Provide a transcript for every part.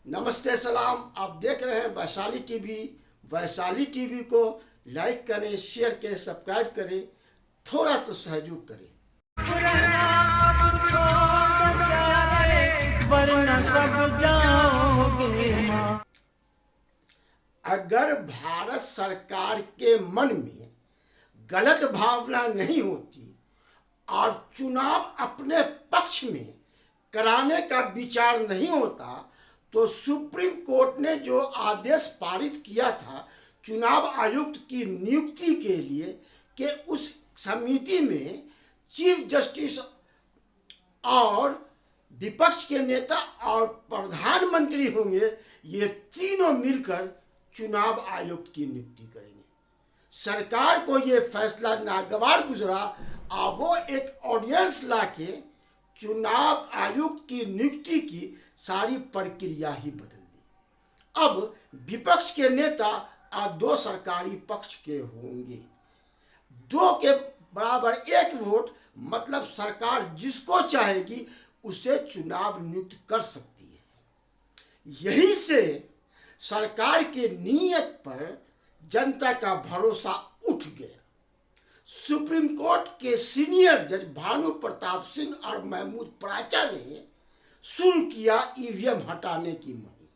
नमस्ते सलाम। आप देख रहे हैं वैशाली टीवी। वैशाली टीवी को लाइक करें, शेयर करें, सब्सक्राइब करें, थोड़ा तो सहयोग करें। अगर भारत सरकार के मन में गलत भावना नहीं होती और चुनाव अपने पक्ष में कराने का विचार नहीं होता तो सुप्रीम कोर्ट ने जो आदेश पारित किया था चुनाव आयुक्त की नियुक्ति के लिए कि उस समिति में चीफ जस्टिस और विपक्ष के नेता और प्रधानमंत्री होंगे, ये तीनों मिलकर चुनाव आयुक्त की नियुक्ति करेंगे। सरकार को ये फैसला नागवार गुजरा और वो एक ऑर्डिनेंस लाके चुनाव आयुक्त की नियुक्ति की सारी प्रक्रिया ही बदल दी। अब विपक्ष के नेता और दो सरकारी पक्ष के होंगे, दो के बराबर एक वोट, मतलब सरकार जिसको चाहेगी उसे चुनाव नियुक्त कर सकती है। यहीं से सरकार के नीयत पर जनता का भरोसा उठ गया। सुप्रीम कोर्ट के सीनियर जज भानु प्रताप सिंह और महमूद प्राचा ने शुरू किया ईवीएम हटाने की मुहिम,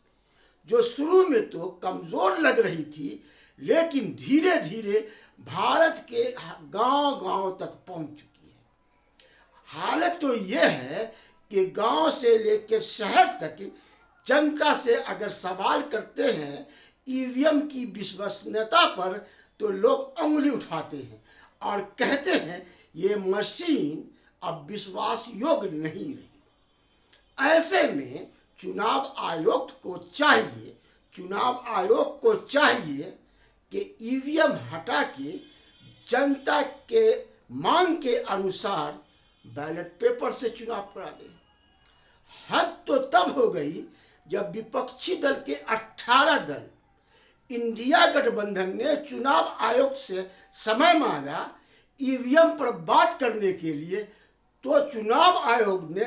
जो शुरू में तो कमजोर लग रही थी लेकिन धीरे धीरे भारत के गांव-गांव तक पहुंच चुकी है। हालत तो यह है कि गांव से लेकर शहर तक जनता से अगर सवाल करते हैं ईवीएम की विश्वसनीयता पर तो लोग उंगली उठाते हैं और कहते हैं ये मशीन अब विश्वास योग्य नहीं रही। ऐसे में चुनाव आयोग को चाहिए कि ईवीएम हटा के जनता के मांग के अनुसार बैलेट पेपर से चुनाव करा दे। हद तो तब हो गई जब विपक्षी दल के 18 दल इंडिया गठबंधन ने चुनाव आयोग से समय मांगा ईवीएम पर बात करने के लिए, तो चुनाव आयोग ने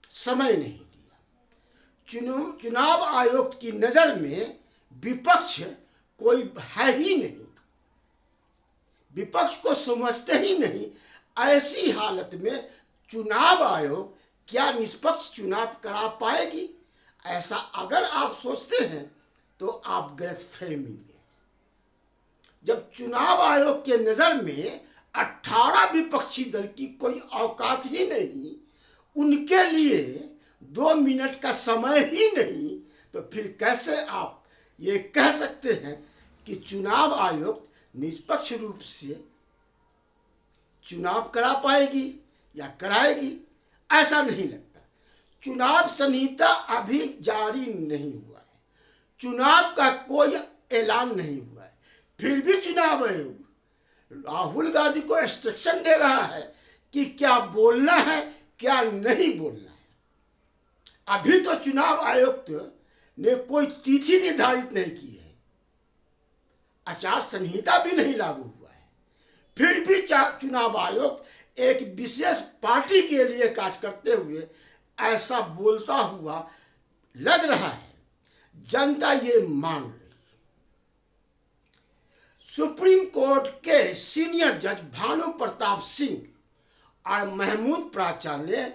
समय नहीं दिया। चुनाव आयोग की नजर में विपक्ष कोई है ही नहीं, विपक्ष को समझते ही नहीं। ऐसी हालत में चुनाव आयोग क्या निष्पक्ष चुनाव करा पाएगी? ऐसा अगर आप सोचते हैं तो आप गलतफहमी में। जब चुनाव आयोग के नजर में 18 विपक्षी दल की कोई औकात ही नहीं, उनके लिए 2 मिनट का समय ही नहीं, तो फिर कैसे आप ये कह सकते हैं कि चुनाव आयोग निष्पक्ष रूप से चुनाव करा पाएगी या कराएगी? ऐसा नहीं लगता। चुनाव संहिता अभी जारी नहीं हुआ है, चुनाव का कोई ऐलान नहीं हुआ है, फिर भी चुनाव आयोग राहुल गांधी को इंस्ट्रक्शन दे रहा है कि क्या बोलना है क्या नहीं बोलना है। अभी तो चुनाव आयुक्त ने कोई तिथि निर्धारित नहीं की है, आचार संहिता भी नहीं लागू हुआ है, फिर भी चुनाव आयोग एक विशेष पार्टी के लिए कार्य करते हुए ऐसा बोलता हुआ लग रहा है। जनता ये मान रही। सुप्रीम कोर्ट के सीनियर जज भानु प्रताप सिंह और महमूद प्राचा ने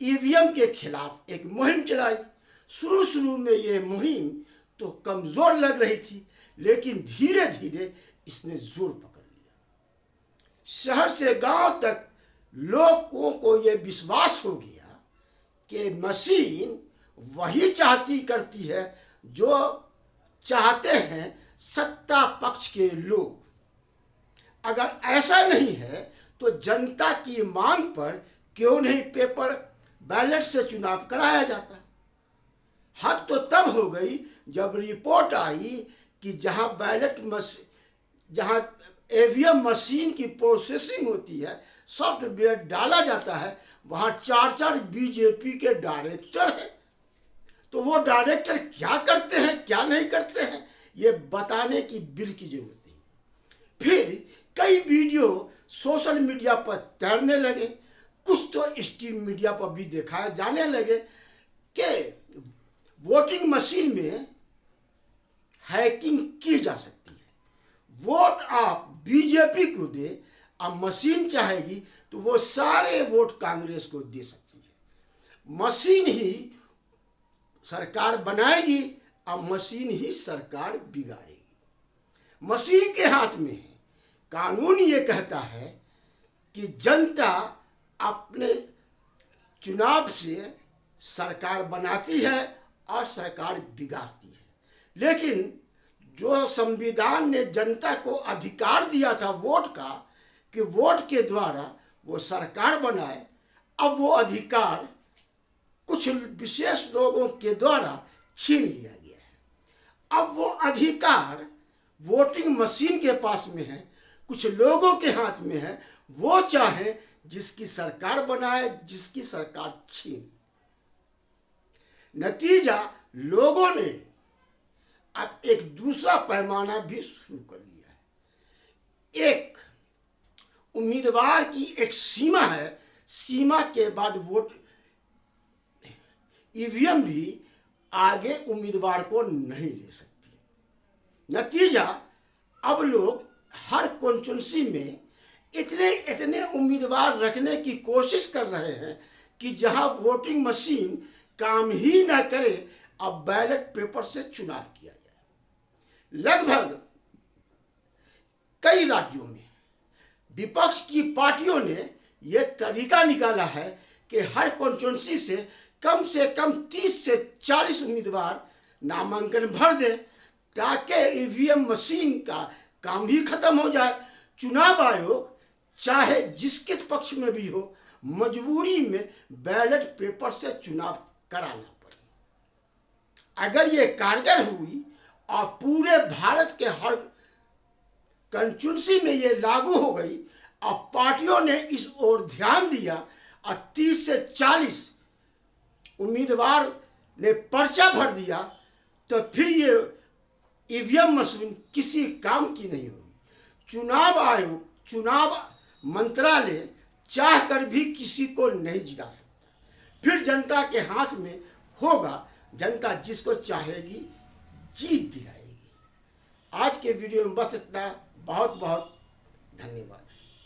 ईवीएम के खिलाफ एक मुहिम चलाई। शुरू में ये मुहिम तो कमजोर लग रही थी, लेकिन धीरे धीरे इसने जोर पकड़ लिया। शहर से गांव तक लोगों को ये विश्वास हो गया कि मशीन वही करती है जो चाहते हैं सत्ता पक्ष के लोग। अगर ऐसा नहीं है तो जनता की मांग पर क्यों नहीं पेपर बैलेट से चुनाव कराया जाता? हद तो तब हो गई जब रिपोर्ट आई कि जहां ईवीएम मशीन की प्रोसेसिंग होती है, सॉफ्टवेयर डाला जाता है, वहां 4 बीजेपी के डायरेक्टर हैं। तो वो डायरेक्टर क्या करते हैं क्या नहीं करते हैं ये बताने की बिल की जरूरत नहीं। फिर कई वीडियो सोशल मीडिया पर तैरने लगे, कुछ तो स्ट्रीम मीडिया पर भी दिखाए जाने लगे कि वोटिंग मशीन में हैकिंग की जा सकती है। वोट आप बीजेपी को दे, अब मशीन चाहेगी तो वो सारे वोट कांग्रेस को दे सकती है। मशीन ही सरकार बनाएगी, अब मशीन ही सरकार बिगाड़ेगी। मशीन के हाथ में है। कानून ये कहता है कि जनता अपने चुनाव से सरकार बनाती है और सरकार बिगाड़ती है। लेकिन जो संविधान ने जनता को अधिकार दिया था वोट का, कि वोट के द्वारा वो सरकार बनाए, अब वो अधिकार कुछ विशेष लोगों के द्वारा छीन लिया गया है। अब वो अधिकार वोटिंग मशीन के पास में है, कुछ लोगों के हाथ में है। वो चाहे जिसकी सरकार बनाए, जिसकी सरकार छीन। नतीजा लोगों ने अब एक दूसरा पैमाना भी शुरू कर लिया है। एक उम्मीदवार की एक सीमा है, सीमा के बाद वोट ईवीएम भी आगे उम्मीदवार को नहीं ले सकती। नतीजा अब लोग हर कॉन्स्टिट्यूंसी में इतने उम्मीदवार रखने की कोशिश कर रहे हैं कि जहां वोटिंग मशीन काम ही ना करे, अब बैलेट पेपर से चुनाव किया जाए। लगभग कई राज्यों में विपक्ष की पार्टियों ने यह तरीका निकाला है कि हर कॉन्स्टिट्यूंसी से कम 30 से 40 उम्मीदवार नामांकन भर दे, ताकि ईवीएम मशीन का काम ही खत्म हो जाए। चुनाव आयोग चाहे जिसके पक्ष में भी हो, मजबूरी में बैलेट पेपर से चुनाव कराना पड़े। अगर ये कारगर हुई और पूरे भारत के हर कंस्टिट्यूंसी में ये लागू हो गई और पार्टियों ने इस ओर ध्यान दिया और 30 से 40 उम्मीदवार ने पर्चा भर दिया, तो फिर ये ईवीएम मशीन किसी काम की नहीं होगी। चुनाव आयोग, चुनाव मंत्रालय चाह कर भी किसी को नहीं जिता सकता। फिर जनता के हाथ में होगा, जनता जिसको चाहेगी जीत दिलाएगी। आज के वीडियो में बस इतना। बहुत बहुत धन्यवाद।